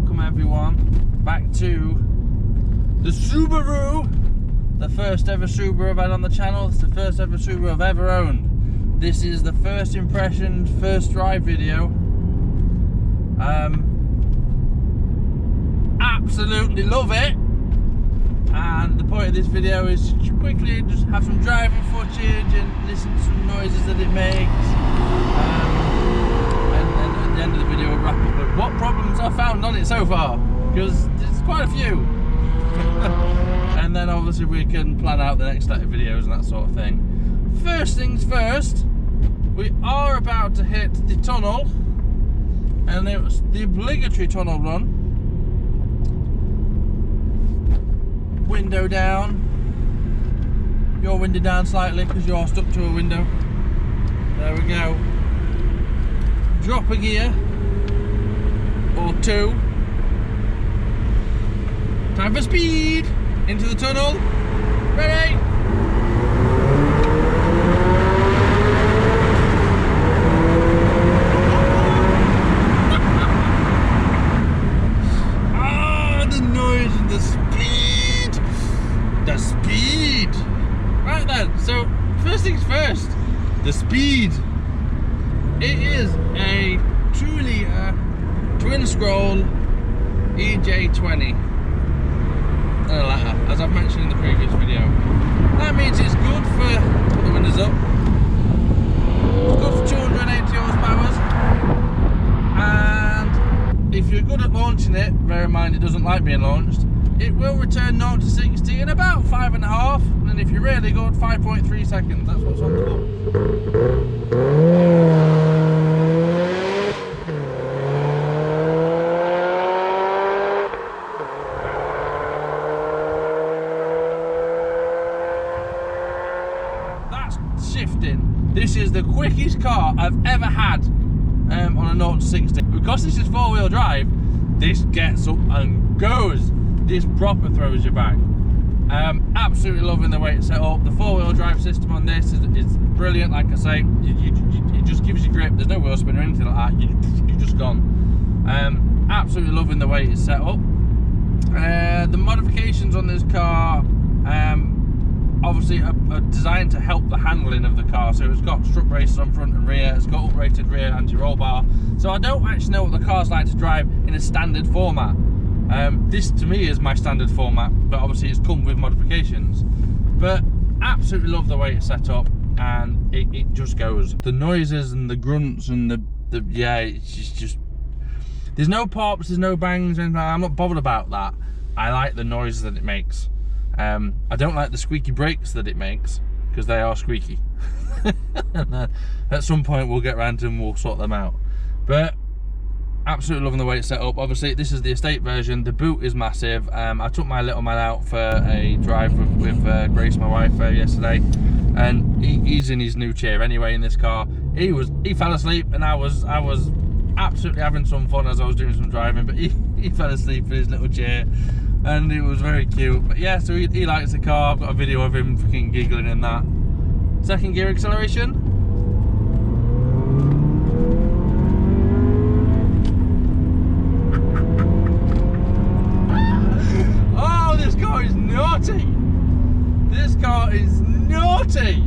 welcome everyone back to the Subaru, the first ever Subaru I've had on the channel. It's the first ever Subaru I've ever owned. This is the first impression, first drive video. Absolutely love it, and the point of this video is to quickly just have some driving footage and listen to some noises that it makes, and at the end of the video we'll wrap up with what problems I've found on it so far, because there's quite a few. And then obviously we can plan out the next set of videos and that sort of thing. First things first, we are about to hit the tunnel, and it was the obligatory tunnel run. Window down. Your window down slightly because you're stuck to a window. There we go. Drop a gear or two. Time for speed. Into the tunnel. Ready? Ah, the noise and the speed. The speed. Right then, so first things first, the speed. It is a 2-litre twin scroll EJ20 and a letter, as I've mentioned in the previous video. That means it's good for, put the windows up, it's good for 280 horsepower, and if you're good at launching it, bear in mind it doesn't like being launched, it will return 0 to 60 in about 5.5, and if you're really good, 5.3 seconds. That's what's on the book. That's shifting. This is the quickest car I've ever had on a 0 to 60. Because this is 4-wheel drive, this gets up and goes. This proper throws you back. Absolutely loving the way it's set up. The 4-wheel drive system on this is brilliant. Like I say, it just gives you grip. There's no wheel spin or anything like that. You're just gone. Absolutely loving the way it's set up. The modifications on this car obviously are designed to help the handling of the car. So it's got strut braces on front and rear. It's got uprated rear anti-roll bar. So I don't actually know what the car's like to drive in a standard format. This to me is my standard format, but obviously it's come with modifications. But absolutely love the way it's set up, and it just goes. The noises and the grunts and the yeah, it's just there's no pops, there's no bangs or anything. I'm not bothered about that. I like the noises that it makes. I don't like the squeaky brakes that it makes, because they are squeaky. And at some point we'll get round to them, we'll sort them out. But absolutely loving the way it's set up. Obviously this is the estate version. The boot is massive. I took my little man out for a drive with Grace, my wife, yesterday, and he's in his new chair anyway in this car. He fell asleep, and I was absolutely having some fun as I was doing some driving, but he fell asleep in his little chair, and it was very cute. But yeah, so he likes the car. I've got a video of him fucking giggling in that. Second gear acceleration. Naughty! This car is naughty!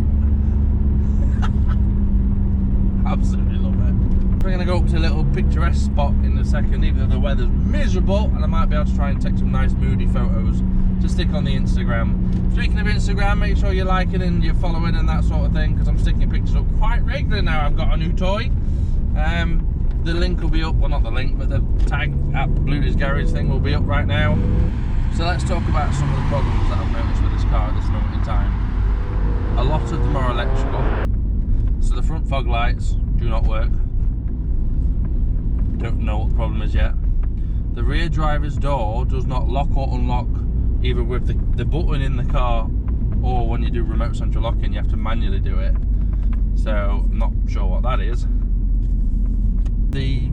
Absolutely love it. We're going to go up to a little picturesque spot in a second, even though the weather's miserable, and I might be able to try and take some nice moody photos to stick on the Instagram. Speaking of Instagram, make sure you're liking and you're following and that sort of thing, because I'm sticking pictures up quite regularly now. I've got a new toy. The link will be up, well not the link, but the tag at Bluudys garage thing will be up right now. So let's talk about some of the problems that I've noticed with this car at this moment in time. A lot of them are electrical. So the front fog lights do not work. Don't know what the problem is yet. The rear driver's door does not lock or unlock, either with the button in the car, or when you do remote central locking you have to manually do it. So I'm not sure what that is. The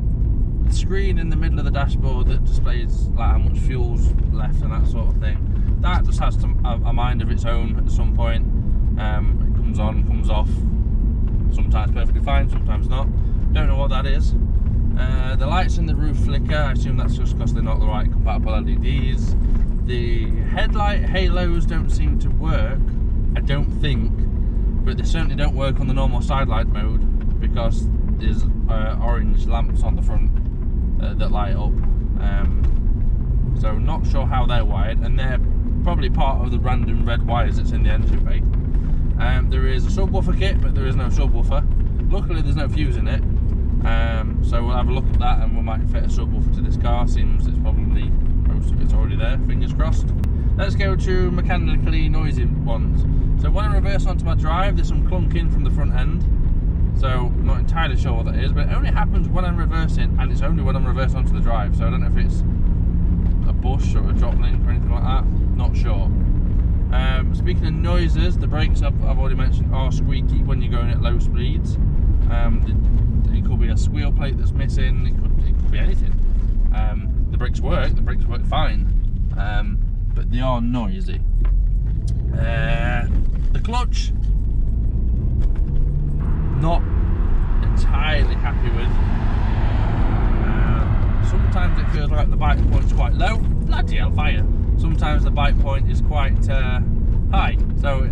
screen in the middle of the dashboard that displays like how much fuel's left and that sort of thing, that just has a mind of its own at some point. It comes on, comes off, sometimes perfectly fine, sometimes not. Don't know what that is. The lights in the roof flicker. I assume that's just because they're not the right compatible LEDs. The headlight halos don't seem to work, I don't think, but they certainly don't work on the normal side light mode because there's orange lamps on the front that light up. So not sure how they're wired, and they're probably part of the random red wires that's in the engine bay. There is a subwoofer kit, but there is no subwoofer. Luckily there's no fuse in it, so we'll have a look at that and we might fit a subwoofer to this car. Seems it's probably most of it's already there, fingers crossed. Let's go to mechanically noisy ones. So when I reverse onto my drive, there's some clunking from the front end. So I'm not entirely sure what that is, but it only happens when I'm reversing, and it's only when I'm reversing onto the drive. So I don't know if it's a bush or a drop link or anything like that, not sure. Speaking of noises, the brakes I've already mentioned are squeaky when you're going at low speeds. It could be a squeal plate that's missing, it could be anything. The brakes work fine, but they are noisy. The clutch, not entirely happy with. Sometimes it feels like the bite point's quite low, bloody hellfire. Sometimes the bite point is quite high, so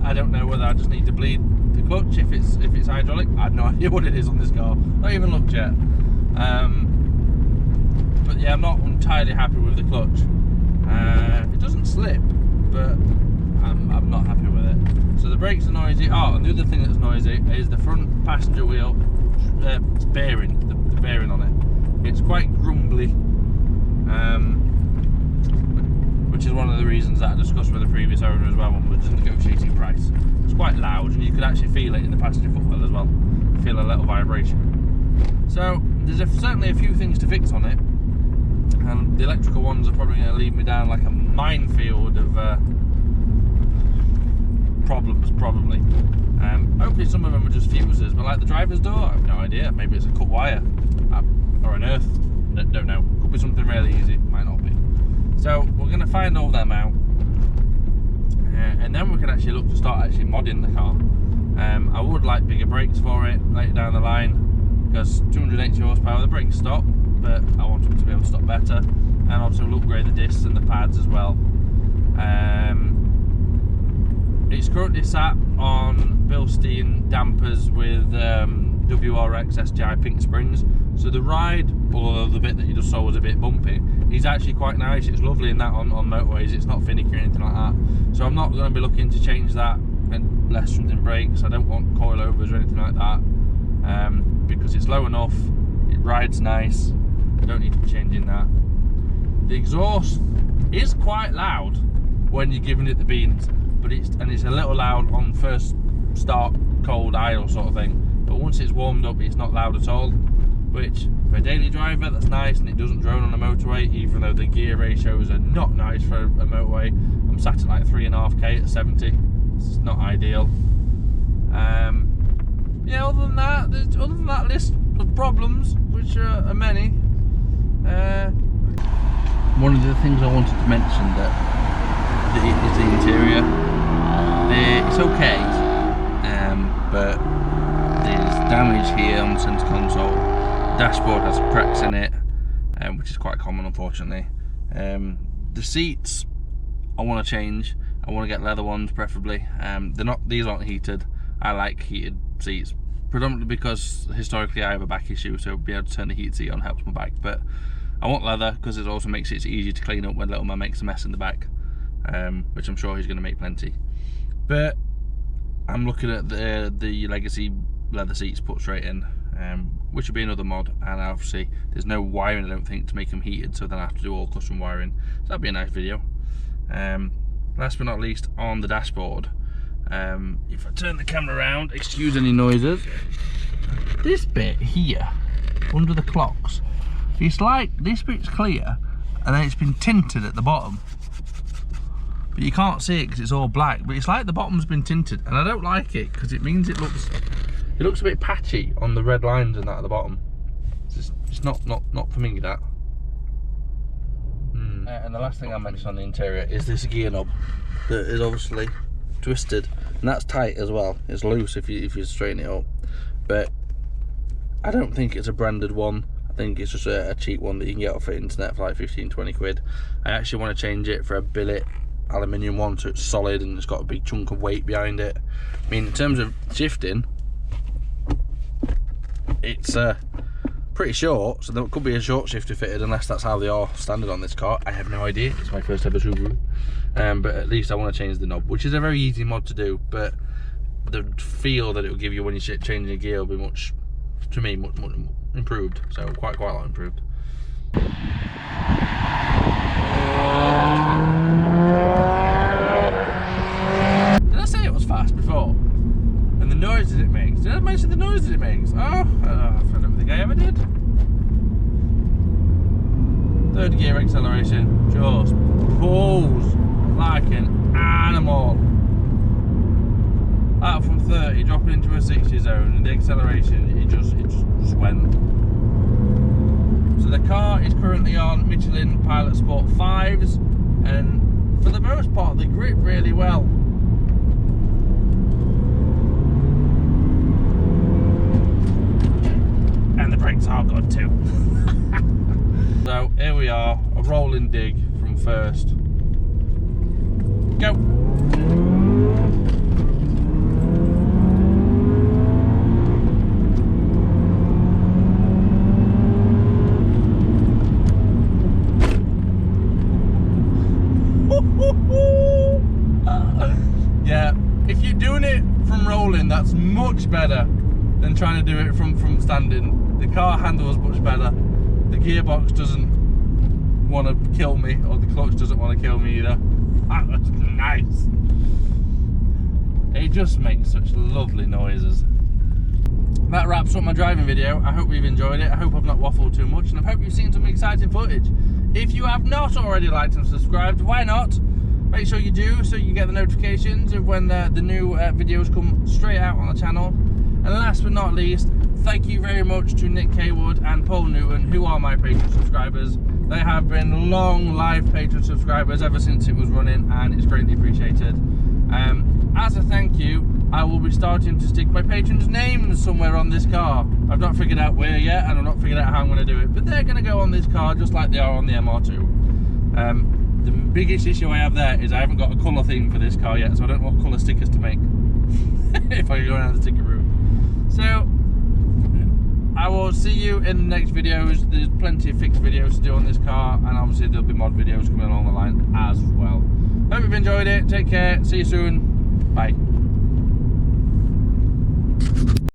I don't know whether I just need to bleed the clutch if it's hydraulic. I have no idea what it is on this car, not even looked yet. But yeah, I'm not entirely happy with the clutch. It doesn't slip, but I'm not happy with it. So the brakes are noisy. Oh, and the other thing that's noisy is the front passenger wheel bearing, the bearing on it. It's quite grumbly, which is one of the reasons that I discussed with the previous owner as well when we were just negotiating price. It's quite loud, and you could actually feel it in the passenger footwell as well. Feel a little vibration. So there's certainly a few things to fix on it, and the electrical ones are probably going to lead me down like a minefield of problems, probably. Hopefully some of them are just fuses, but like the driver's door, I have no idea. Maybe it's a cut wire or an earth. Don't know. Could be something really easy. Might not be. So we're going to find all them out, and then we can actually look to start actually modding the car. I would like bigger brakes for it later down the line, because 280 horsepower, the brakes stop, but I want them to be able to stop better, and also we'll upgrade the discs and the pads as well. It's currently sat on Bilstein dampers with WRX STI pink springs, so the ride, although the bit that you just saw was a bit bumpy, is actually quite nice. It's lovely in that on motorways. It's not finicky or anything like that, so I'm not going to be looking to change that unless something breaks. I don't want coilovers or anything like that, because it's low enough, it rides nice. I don't need to be changing that. The exhaust is quite loud when you're giving it the beans, but it's a little loud on first start, cold idle sort of thing, but once it's warmed up it's not loud at all, which for a daily driver that's nice, and it doesn't drone on a motorway, even though the gear ratios are not nice for a motorway. I'm sat at like 3.5k at 70. It's not ideal. Yeah, other than that list of problems, which are many, one of the things I wanted to mention is the interior. It's okay, but there's damage here on the centre console. The dashboard has cracks in it, which is quite common, unfortunately. The seats I want to change. I want to get leather ones, preferably. These aren't heated. I like heated seats, predominantly because historically I have a back issue, so being able to turn the heat seat on helps my back. But I want leather because it also makes it easier to clean up when little man makes a mess in the back, which I'm sure he's going to make plenty. But I'm looking at the Legacy leather seats put straight in, which would be another mod, and obviously there's no wiring I don't think to make them heated, so then I have to do all custom wiring, so that'd be a nice video. Last but not least, on the dashboard, if I turn the camera around, excuse any noises, this bit here under the clocks, it's like this bit's clear and then it's been tinted at the bottom, but you can't see it because it's all black, but it's like the bottom's been tinted, and I don't like it because it means it looks a bit patchy on the red lines and that at the bottom. It's not for me, that. And the last thing I mentioned on the interior is this gear knob that is obviously twisted, and that's tight as well. It's loose if you straighten it up, but I don't think it's a branded one. I think it's just a cheap one that you can get off the internet for like 15-20 quid. I actually want to change it for a billet aluminium one, so it's solid and it's got a big chunk of weight behind it. I mean, in terms of shifting, it's pretty short, so there could be a short shifter fitted, unless that's how they are standard on this car. I have no idea. It's my first ever Subaru. But at least I want to change the knob, which is a very easy mod to do, but the feel that it will give you when you're changing a gear will be much, to me, much improved. So quite a lot improved. Did I say it was fast before? And the noises it makes. Did I mention the noises it makes? Oh, I don't think I ever did. Third gear acceleration just pulls like an animal. Out from 30, dropping into a 60 zone, and the acceleration, it just went. So the car is currently on Michelin Pilot Sport 5s, and for the most part they grip really well. And the brakes are good too. So here we are, a rolling dig from first. Go! Yeah, if you're doing it from rolling, that's much better than trying to do it from standing. The car handles much better. The gearbox doesn't want to kill me, or the clutch doesn't want to kill me either. That's nice. It just makes such lovely noises. That wraps up my driving video. I hope you've enjoyed it. I hope I've not waffled too much, and I hope you've seen some exciting footage. If you have not already liked and subscribed, why not? Make sure you do, so you get the notifications of when the new videos come straight out on the channel. And last but not least, thank you very much to Nick Kaywood and Paul Newton, who are my Patreon subscribers. They have been long live Patreon subscribers ever since it was running, and it's greatly appreciated. As a thank you, I will be starting to stick my patrons' names somewhere on this car. I've not figured out where yet, and I've not figured out how I'm going to do it, but they're going to go on this car just like they are on the MR2. The biggest issue I have there is I haven't got a colour theme for this car yet, so I don't know what colour stickers to make if I go down the sticker route. So I will see you in the next videos. There's plenty of fixed videos to do on this car, and obviously there'll be mod videos coming along the line as well. Hope you've enjoyed it. Take care. See you soon. Bye.